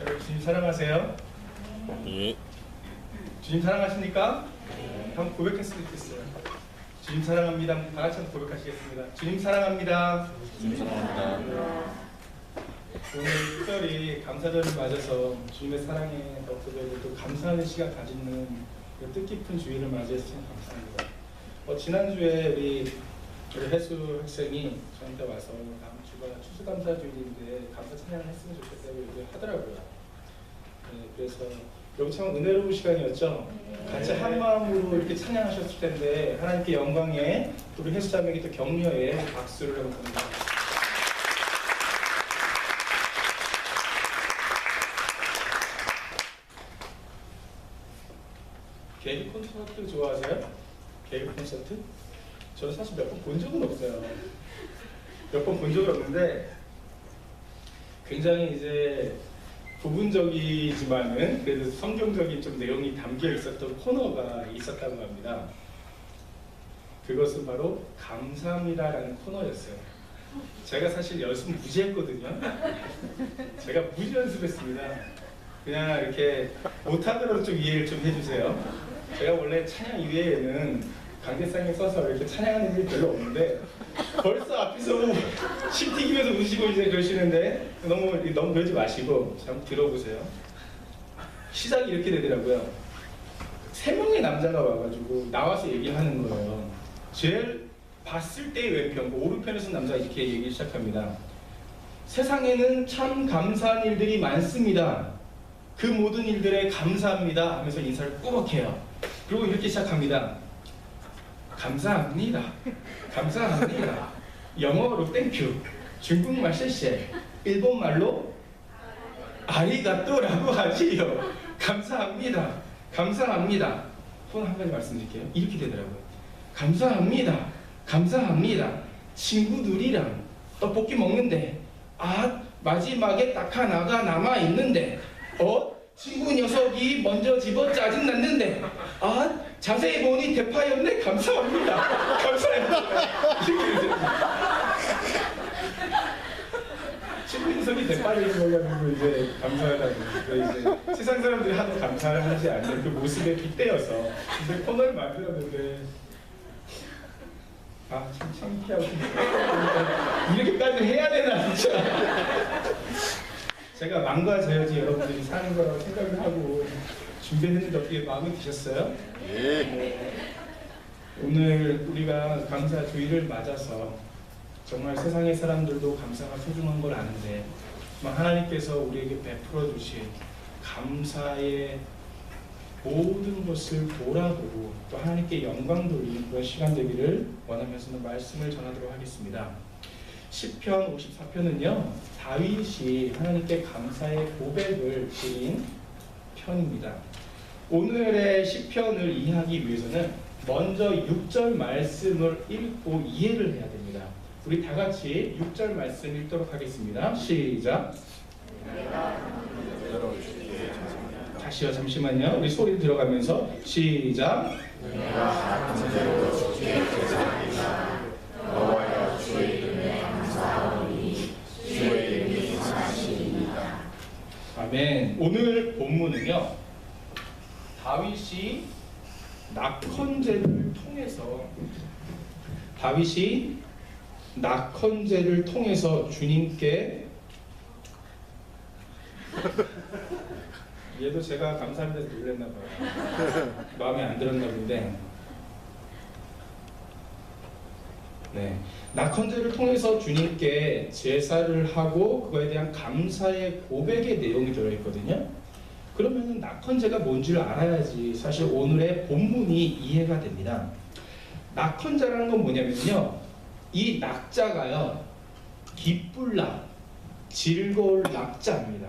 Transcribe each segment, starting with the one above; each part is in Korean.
여러분 주님 사랑하세요? 예. 주님 사랑하십니까? 한번 고백했으면 좋겠어요. 주님 사랑합니다. 다 같이 한번 고백하시겠습니다. 주님 사랑합니다. 주님 사랑합니다. 오늘 특별히 감사절을 맞아서 주님의 사랑에 덧붙여서 또 감사하는 시간 가지는 이 뜻깊은 주일을 맞이해서 참 감사합니다. 지난주에 우리 혜수 학생이 저한테 와서 다음 주가 추수감사주일인데 감사 찬양을 했으면 좋겠다고 얘기를 하더라고요. 네, 그래서 여기 참 은혜로운 시간이었죠. 같이 한 마음으로 이렇게 찬양하셨을 텐데 하나님께 영광에 우리 혜수자매에게 또 격려에 박수를 한번 드립니다. 개그 콘서트 좋아하세요? 개그 콘서트? 저는 사실 몇 번 본 적은 없어요. 몇 번 본 적이 없는데 굉장히 이제 부분적이지만은 그래도 성경적인 좀 내용이 담겨 있었던 코너가 있었다고 합니다. 그것은 바로 감사합니다라는 코너였어요. 제가 사실 연습 무지 했거든요. 제가 무지 연습했습니다. 그냥 이렇게 못하더라도 좀 이해를 좀 해주세요. 제가 원래 찬양 이외에는 강대상에 써서 이렇게 찬양하는 일이 별로 없는데 벌써 앞에서 침 튀기면서 우시고 이제 그러시는데 너무 그러지 마시고 한번 들어보세요. 시작이 이렇게 되더라고요. 3명의 남자가 와가지고 나와서 얘기하는 거예요. 제일 봤을 때의 왼편, 오른편에서 남자가 이렇게 얘기 시작합니다. 세상에는 참 감사한 일들이 많습니다. 그 모든 일들에 감사합니다 하면서 인사를 꾸벅 해요. 그리고 이렇게 시작합니다. 감사합니다. 감사합니다. 영어로 땡큐, 중국말 쎄쎄, 일본말로 아리가또라고 하지요. 감사합니다. 감사합니다. 또 한 가지 말씀드릴게요. 이렇게 되더라고요. 감사합니다. 감사합니다. 친구들이랑 떡볶이 먹는데 마지막에 딱 하나가 남아있는데 친구 녀석이 먼저 집어 짜증났는데 자세히 보니 대파였네. 감사합니다. 감사합니다. 친구 녀석이 대파를 먹어가지고 이제 감사하다고. 이제 세상 사람들이 하도 감사를 하지 않는 그 모습에 빗대어서 이제 코너를 만들었는데 참 창피하고 이렇게까지 해야 되나 진짜. 제가 망가져야지 여러분들이 사는 거라고 생각을 하고 준비했는데 어떻게 마음에 드셨어요? 예. 오늘 우리가 감사 주일을 맞아서 정말 세상의 사람들도 감사가 소중한 걸 아는데 하나님께서 우리에게 베풀어 주신 감사의 모든 것을 돌아보고 또 하나님께 영광 돌리는 그런 시간 되기를 원하면서는 말씀을 전하도록 하겠습니다. 시편 54편은요 다윗이 하나님께 감사의 고백을 드린 편입니다. 오늘의 시편을 이해하기 위해서는 먼저 6절 말씀을 읽고 이해를 해야 됩니다. 우리 다 같이 6절 말씀 읽도록 하겠습니다. 시작. 다시요, 잠시만요. 우리 소리 들어가면서 시작. 내가 잠재로 주께 제사하리라. 여호와여 주의 이름에 감사하오니 주의 이름이 선하시니이다. 아멘. 오늘 본문은요 다윗이 낙헌제를 통해서 주님께 얘도 제가 감사합니다 놀랬나 봐요. 마음에 안 들었나 본데 낙헌제를 통해서 주님께 제사를 하고 그거에 대한 감사의 고백의 내용이 들어있거든요. 그러면 낙헌제가 뭔지를 알아야지 사실 오늘의 본문이 이해가 됩니다. 낙헌제라는 건 뭐냐면요 이 낙자가요 기쁠 낙, 즐거울 낙자입니다.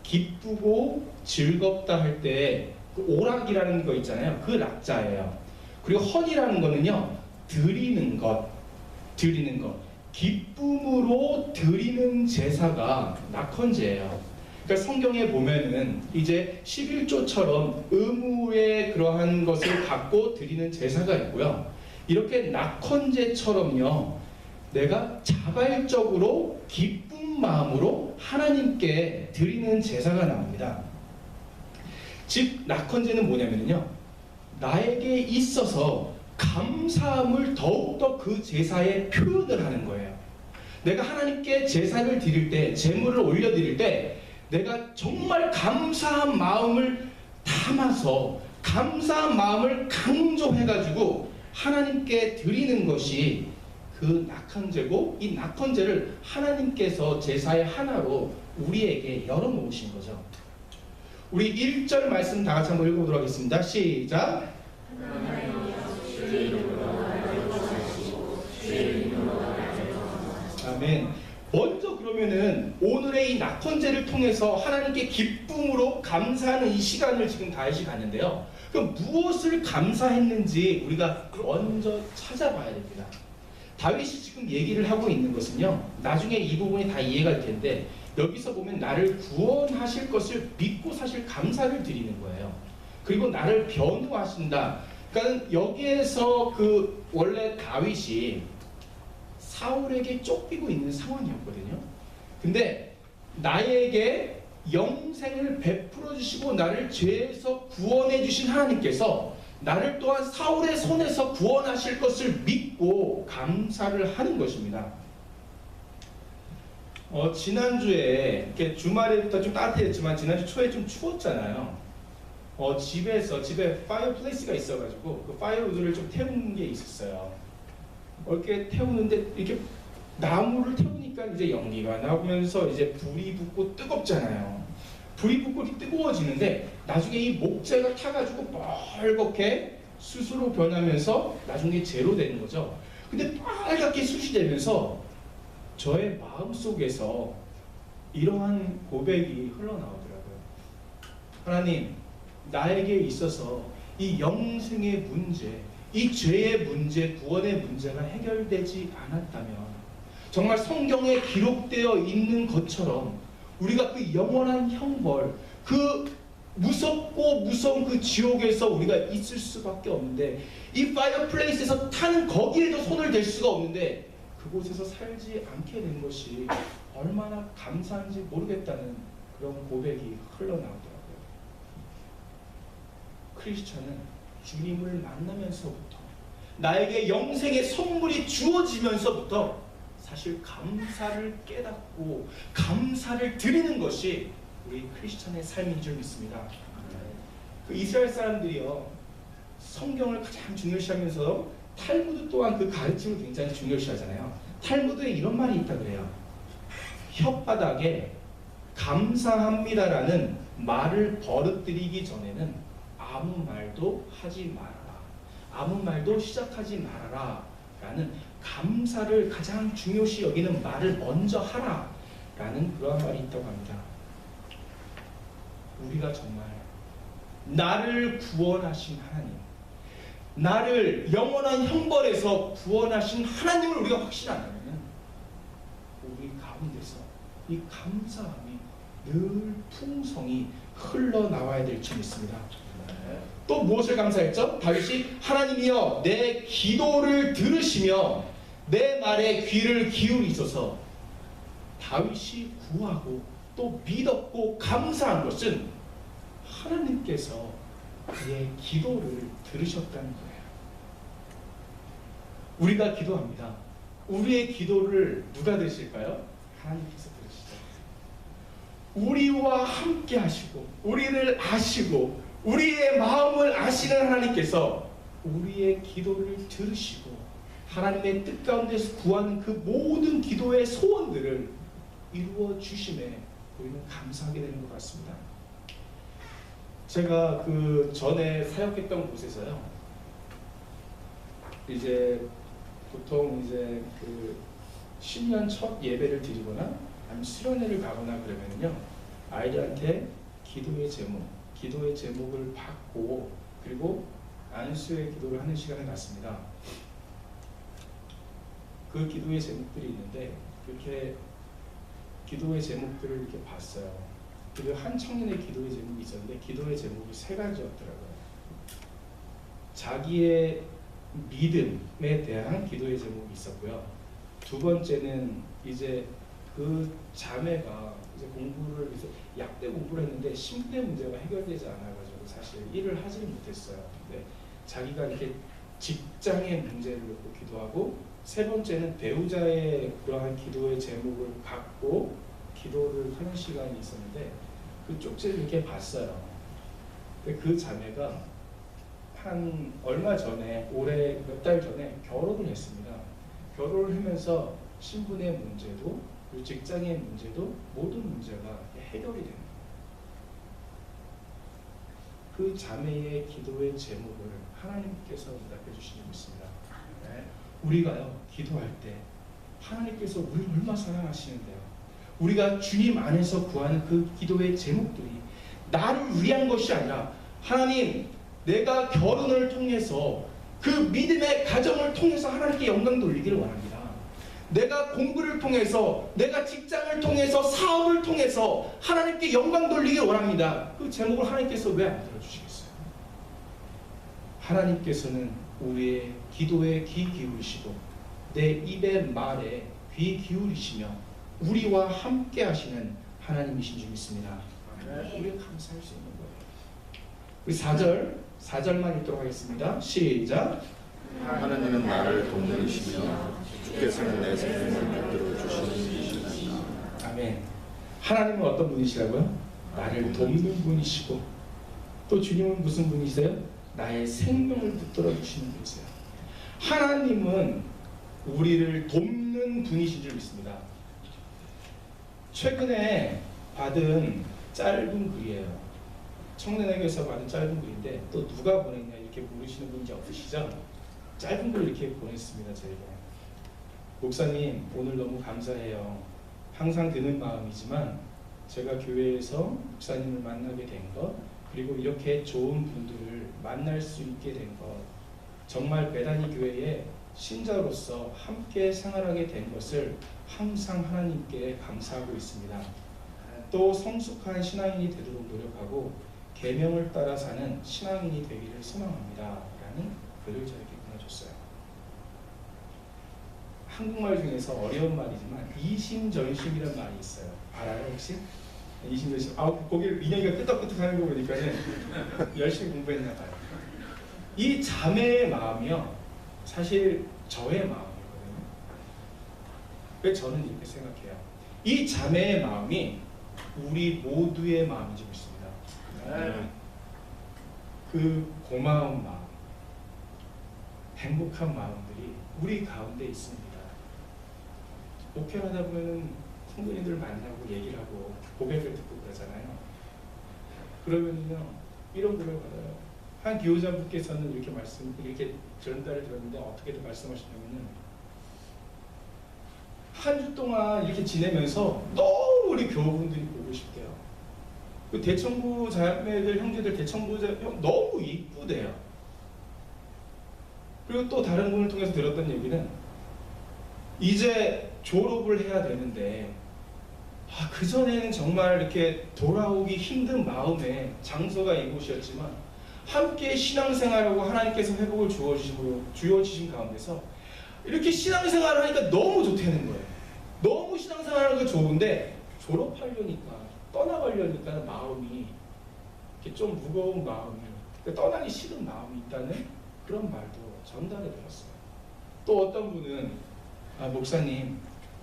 기쁘고 즐겁다 할 때 그 오락이라는 거 있잖아요. 그 낙자예요. 그리고 헌이라는 거는요 드리는 것. 기쁨으로 드리는 제사가 낙헌제예요. 그러니까 성경에 보면은 이제 11조처럼 의무의 그러한 것을 갖고 드리는 제사가 있고요. 이렇게 낙헌제처럼요 내가 자발적으로 기쁨 마음으로 하나님께 드리는 제사가 나옵니다. 즉 낙헌제는 뭐냐면요, 나에게 있어서 감사함을 더욱더 그 제사에 표현을 하는 거예요. 내가 하나님께 제사를 드릴 때, 제물을 올려드릴 때 내가 정말 감사한 마음을 담아서 감사한 마음을 강조해가지고 하나님께 드리는 것이 그 낙헌제고, 이 낙헌제를 하나님께서 제사의 하나로 우리에게 열어놓으신 거죠. 우리 1절 말씀 다 같이 한번 읽어보도록 하겠습니다. 시작. 아멘. 먼저 그러면은 오늘의 이 낙헌제를 통해서 하나님께 기쁨으로 감사하는 이 시간을 지금 다윗이 갖는데요. 그럼 무엇을 감사했는지 우리가 먼저 찾아봐야 됩니다. 다윗이 지금 얘기를 하고 있는 것은요, 나중에 이 부분이 다 이해가 될 텐데, 여기서 보면 나를 구원하실 것을 믿고 사실 감사를 드리는 거예요. 그리고 나를 변호하신다. 그러니까 여기에서 그 원래 다윗이 사울에게 쫓기고 있는 상황이었거든요. 근데 나에게 영생을 베풀어 주시고 나를 죄에서 구원해 주신 하나님께서 나를 또한 사울의 손에서 구원하실 것을 믿고 감사를 하는 것입니다. 지난주에 이렇게 주말에부터 좀 따뜻했지만 지난주 초에 좀 추웠잖아요. 집에 파이어플레이스가 있어가지고 그 파이어우드를 좀 태우는 게 있었어요. 이렇게 태우는데 이렇게 나무를 태우니까 이제 연기가 나오면서 이제 불이 붙고 뜨겁잖아요. 불이 붙고 뜨거워지는데 나중에 이 목재가 타가지고 빨갛게 숯으로 변하면서 나중에 재로 되는 거죠. 근데 빨갛게 숯이 되면서 저의 마음속에서 이러한 고백이 흘러나오더라고요. 하나님, 나에게 있어서 이 영생의 문제, 이 죄의 문제, 구원의 문제가 해결되지 않았다면 정말 성경에 기록되어 있는 것처럼 우리가 그 영원한 형벌, 그 무섭고 무서운 그 지옥에서 우리가 있을 수밖에 없는데, 이 파이어플레이스에서 타는 거기에도 손을 댈 수가 없는데 그곳에서 살지 않게 된 것이 얼마나 감사한지 모르겠다는 그런 고백이 흘러나오더라고요. 크리스천은 주님을 만나면서부터, 나에게 영생의 선물이 주어지면서부터 사실 감사를 깨닫고 감사를 드리는 것이 우리 크리스천의 삶인 줄 믿습니다. 그 이스라엘 사람들이요, 성경을 가장 중요시하면서 탈무드 또한 그 가르침을 굉장히 중요시하잖아요. 탈무드에 이런 말이 있다 그래요. 혓바닥에 감사합니다라는 말을 버릇들이기 전에는 아무 말도 하지 말아라, 아무 말도 시작하지 말아라 라는, 감사를 가장 중요시 여기는 말을 먼저 하라 라는 그런 말이 있다고 합니다. 우리가 정말 나를 구원하신 하나님, 나를 영원한 형벌에서 구원하신 하나님을 우리가 확신한다면 우리 가운데서 이 감사함이 늘 풍성히 흘러나와야 될 줄 믿습니다. 또 무엇을 감사했죠? 다윗이 하나님이여 내 기도를 들으시며 내 말에 귀를 기울이소서. 다윗이 구하고 또 믿었고 감사한 것은 하나님께서 그의 기도를 들으셨다는 거예요. 우리가 기도합니다. 우리의 기도를 누가 들으실까요? 하나님께서 들으시죠. 우리와 함께 하시고 우리를 아시고 우리의 마음을 아시는 하나님께서 우리의 기도를 들으시고 하나님의 뜻 가운데서 구하는 그 모든 기도의 소원들을 이루어 주심에 우리는 감사하게 되는 것 같습니다. 제가 그 전에 사역했던 곳에서요, 이제 보통 이제 그 신년 첫 예배를 드리거나 아니면 수련회를 가거나 그러면요, 아이들한테 기도의 제목을 받고 그리고 안수의 기도를 하는 시간을 갖습니다. 그 기도의 제목들이 있는데 그렇게 기도의 제목들을 이렇게 봤어요. 그리고 한 청년의 기도의 제목이 있었는데 기도의 제목이 세 가지였더라고요. 자기의 믿음에 대한 기도의 제목이 있었고요. 두 번째는 이제 그 자매가 이제 공부를 이제 약대 공부를 했는데 신분의 문제가 해결되지 않아가지고 사실 일을 하지 못했어요. 근데 자기가 이렇게 직장의 문제를 놓고 기도하고, 세 번째는 배우자의 그러한 기도의 제목을 갖고 기도를 하는 시간이 있었는데 그 쪽지를 이렇게 봤어요. 근데 그 자매가 한 얼마 전에, 올해 몇 달 전에 결혼을 했습니다. 결혼을 하면서 신분의 문제도 그리고 직장의 문제도 모든 문제가 해결이 됩니다. 그 자매의 기도의 제목을 하나님께서 응답해 주신 적이 있습니다. 네. 우리가요, 기도할 때 하나님께서 우리를 얼마나 사랑하시는데요. 우리가 주님 안에서 구하는 그 기도의 제목들이 나를 위한 것이 아니라, 하나님, 내가 결혼을 통해서 그 믿음의 가정을 통해서 하나님께 영광 돌리기를 원합니다. 내가 공부를 통해서, 내가 직장을 통해서, 사업을 통해서 하나님께 영광 돌리기를 원합니다. 그 제목을 하나님께서 왜 안 들어주시겠어요? 하나님께서는 우리의 기도에 귀 기울이시고 내 입의 말에 귀 기울이시며 우리와 함께 하시는 하나님이신 줄 믿습니다. 우리가 감사할 수 있는 거예요. 우리 4절만 읽도록 하겠습니다. 시작. 하나님은 나를 돕으시며 주께서는 내 생명을 붙들어 주시는. 아멘. 하나님은 어떤 분이시라고요? 나를 돕는 분이시고, 또 주님은 무슨 분이세요? 나의 생명을 붙들어 주시는 분이세요. 하나님은 우리를 돕는 분이신 줄 믿습니다. 최근에 받은 짧은 글이에요. 청년에게서 받은 짧은 글인데, 또 누가 보냈냐 이렇게 모르시는 분이 없으시죠? 짧은 글 이렇게 보냈습니다. 저에게. 목사님, 오늘 너무 감사해요. 항상 드는 마음이지만 제가 교회에서 목사님을 만나게 된 것, 그리고 이렇게 좋은 분들을 만날 수 있게 된 것, 정말 베다니 교회의 신자로서 함께 생활하게 된 것을 항상 하나님께 감사하고 있습니다. 또 성숙한 신앙인이 되도록 노력하고 계명을 따라 사는 신앙인이 되기를 소망합니다. 라는 글을 저에게 보내줬어요. 한국말 중에서 어려운 말이지만 이심전심이라는 말이 있어요. 알아요 혹시? 이심전심. 거기 민영이가 끄덕끄덕하는 거 보니까 열심히 공부했나 봐요. 이 자매의 마음이요, 사실 저의 마음이거든요. 왜 저는 이렇게 생각해요? 이 자매의 마음이 우리 모두의 마음인지 믿습니다. 그 고마운 마음, 행복한 마음들이 우리 가운데 있습니다. 목회를 하다 보면 성도님들 만나고 얘기를 하고 고백을 듣고 그러잖아요. 그러면요, 이런 글을 받아요. 한 교우자분께서는 이렇게 전달을 들었는데 어떻게 말씀하시냐면은, 한 주 동안 이렇게 지내면서 너무 우리 교우분들이 보고 싶대요. 그 대청부 자매들, 형제들, 대청부 형 너무 이쁘대요. 그리고 또 다른 분을 통해서 들었던 얘기는, 이제 졸업을 해야 되는데 그전에는 정말 이렇게 돌아오기 힘든 마음에 장소가 이곳이었지만 함께 신앙생활하고 하나님께서 회복을 주어지신 가운데서 이렇게 신앙생활을 하니까 너무 좋다는 거예요. 너무 신앙생활하는 거 좋은데 졸업하려니까, 떠나가려니까 마음이 이렇게 좀 무거운 마음이, 떠나기 싫은 마음이 있다는 그런 말도 전달해 드렸어요. 또 어떤 분은, 목사님,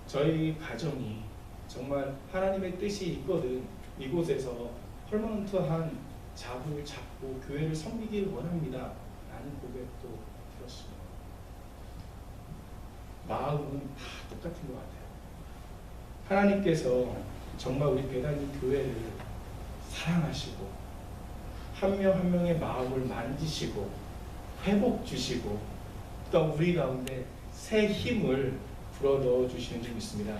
저희 가정이 정말 하나님의 뜻이 있거든, 이곳에서 퍼머넌트한 잡을 잡고 교회를 섬기길 원합니다 라는 고백도 들었습니다. 마음은 다 똑같은 것 같아요. 하나님께서 정말 우리 베다니 교회를 사랑하시고 한 명 한 명의 마음을 만지시고 회복 주시고, 또 우리 가운데 새 힘을 불어넣어 주시는 줄 믿습니다.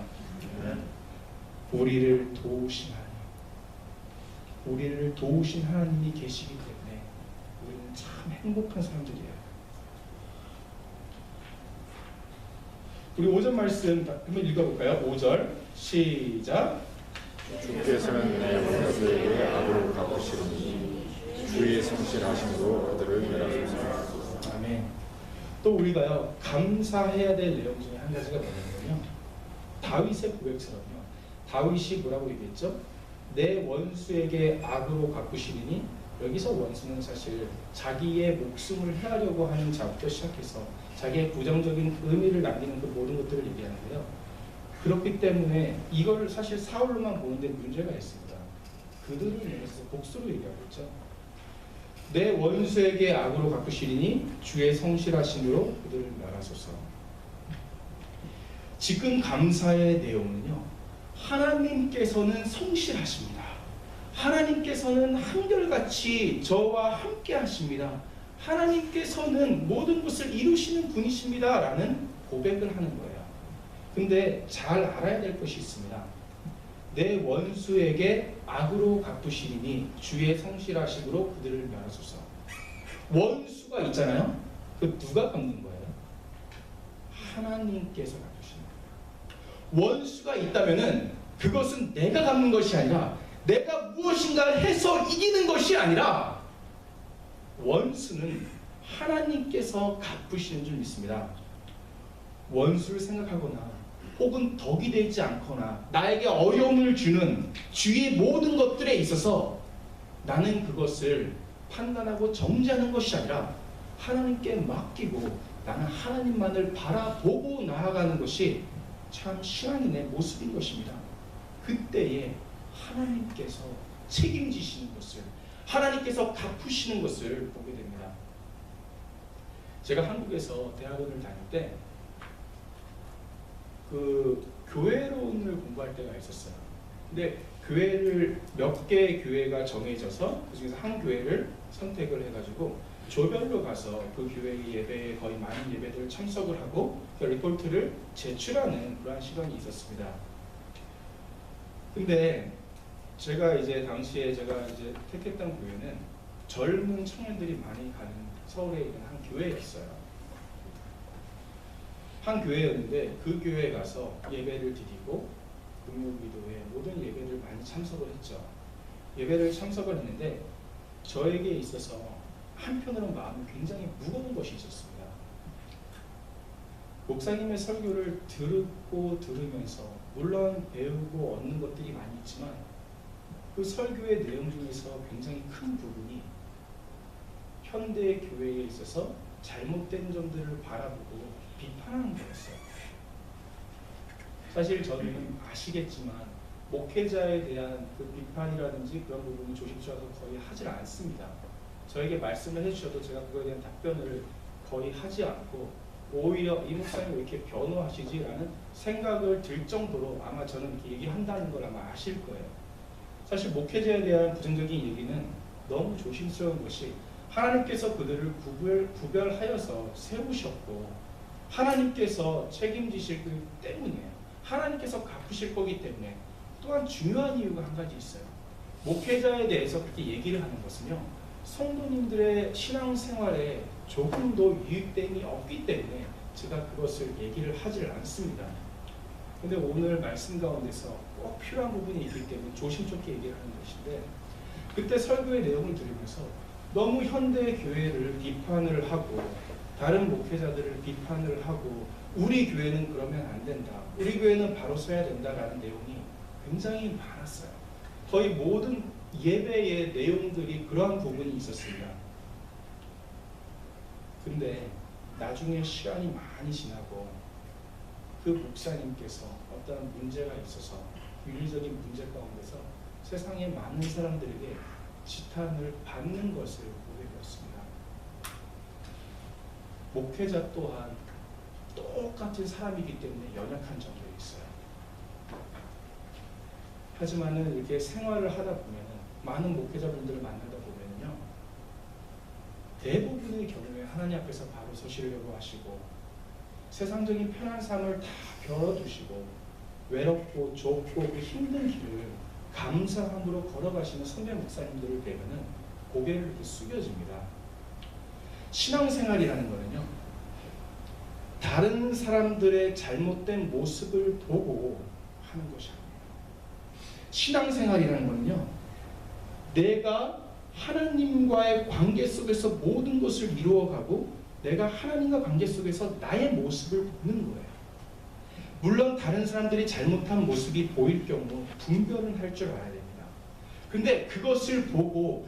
우리를 도우신 하나님, 우리를 도우신 하나님이 계시기 때문에 우리는 참 행복한 사람들이에요. 우리 5절 말씀 한번 읽어볼까요? 5절 시작. 주께서는 내 원수에게 악으로 갚으시니 주의 성실하심으로 그들을 멸하소서. 아멘. 또 우리가요, 감사해야 될 내용 중에 한 가지가 뭐냐면요, 다윗의 고백처럼요, 다윗이 뭐라고 얘기했죠? 내 원수에게 악으로 갚으시리니, 여기서 원수는 사실 자기의 목숨을 해하려고 하는 자부터 시작해서 자기의 부정적인 의미를 남기는 그 모든 것들을 얘기하는데요. 그렇기 때문에 이걸 사실 사울로만 보는데 문제가 있습니다. 그들을 위해서 복수로 얘기하고 있죠. 내 원수에게 악으로 갚으시리니 주의 성실하심으로 그들을 멸하소서. 지금 감사의 내용은요, 하나님께서는 성실하십니다. 하나님께서는 한결같이 저와 함께 하십니다. 하나님께서는 모든 것을 이루시는 분이십니다 라는 고백을 하는 거예요. 근데 잘 알아야 될 것이 있습니다. 내 원수에게 악으로 갚으시리니 주의 성실하심으로 그들을 멸하소서. 원수가 있잖아요. 그 누가 갚는 거예요? 하나님께서 갚으시는 거예요. 원수가 있다면은 그것은 내가 갚는 것이 아니라, 내가 무엇인가 해서 이기는 것이 아니라, 원수는 하나님께서 갚으시는 줄 믿습니다. 원수를 생각하거나 혹은 덕이 되지 않거나 나에게 어려움을 주는 주위의 모든 것들에 있어서 나는 그것을 판단하고 정죄하는 것이 아니라 하나님께 맡기고 나는 하나님만을 바라보고 나아가는 것이 참 신앙인의 모습인 것입니다. 그때에 하나님께서 책임지시는 것을, 하나님께서 갚으시는 것을 보게 됩니다. 제가 한국에서 대학원을 다닐 때 그 교회론을 공부할 때가 있었어요. 근데 교회를 몇 개의 교회가 정해져서 그 중에서 한 교회를 선택을 해가지고 조별로 가서 그 교회의 예배에 거의 많은 예배들을 참석을 하고 그 리포트를 제출하는 그러한 시간이 있었습니다. 근데 제가 이제 당시에 제가 이제 택했던 교회는 젊은 청년들이 많이 가는 서울에 있는 한 교회였어요. 한 교회였는데 그 교회에 가서 예배를 드리고 금요기도회 모든 예배를 많이 참석을 했죠. 예배를 참석을 했는데 저에게 있어서 한편으로는 마음이 굉장히 무거운 것이 있었습니다. 목사님의 설교를 듣고 들으면서 물론 배우고 얻는 것들이 많이 있지만 그 설교의 내용 중에서 굉장히 큰 부분이 현대 교회에 있어서 잘못된 점들을 바라보고 비판하는 거였어요. 사실 저는 아시겠지만 목회자에 대한 그 비판이라든지 그런 부분을 조심스러워서 거의 하질 않습니다. 저에게 말씀을 해주셔도 제가 그거에 대한 답변을 거의 하지 않고 오히려 이 목사님 왜 이렇게 변호하시지? 라는 생각을 들 정도로 아마 저는 이렇게 얘기한다는 걸 아마 아실 거예요. 사실 목회자에 대한 부정적인 얘기는 너무 조심스러운 것이 하나님께서 그들을 구별하여서 세우셨고 하나님께서 책임지실 그 때문이에요. 하나님께서 갚으실 거기 때문에. 또한 중요한 이유가 한 가지 있어요. 목회자에 대해서 그렇게 얘기를 하는 것은요, 성도님들의 신앙생활에 조금도 유익됨이 없기 때문에 제가 그것을 얘기를 하질 않습니다. 근데 오늘 말씀 가운데서 꼭 필요한 부분이 있기 때문에 조심스럽게 얘기를 하는 것인데, 그때 설교의 내용을 들으면서 너무 현대 교회를 비판을 하고 다른 목회자들을 비판을 하고 우리 교회는 그러면 안 된다, 우리 교회는 바로 서야 된다라는 내용이 굉장히 많았어요. 거의 모든 예배의 내용들이 그러한 부분이 있었습니다. 근데 나중에 시간이 많이 지나고 그 목사님께서 어떤 문제가 있어서 윤리적인 문제 가운데서 세상의 많은 사람들에게 지탄을 받는 것을 보게 되었습니다. 목회자 또한 똑같은 사람이기 때문에 연약한 점도 있어요. 하지만은 이렇게 생활을 하다 보면은 많은 목회자분들을 만나다 보면요, 대부분의 경우에 하나님 앞에서 바로 서시려고 하시고 세상적인 편한 삶을 다 겨뤄두시고 외롭고 좁고 그 힘든 길을 감사함으로 걸어가시는 선배 목사님들을 뵈면은 고개를 이렇게 숙여집니다. 신앙생활이라는 거는요, 다른 사람들의 잘못된 모습을 보고 하는 것이 아닙니다. 신앙생활이라는 거는요, 내가 하나님과의 관계 속에서 모든 것을 이루어가고 내가 하나님과 관계 속에서 나의 모습을 보는 거예요. 물론 다른 사람들이 잘못한 모습이 보일 경우 분별은 할 줄 알아야 됩니다. 근데 그것을 보고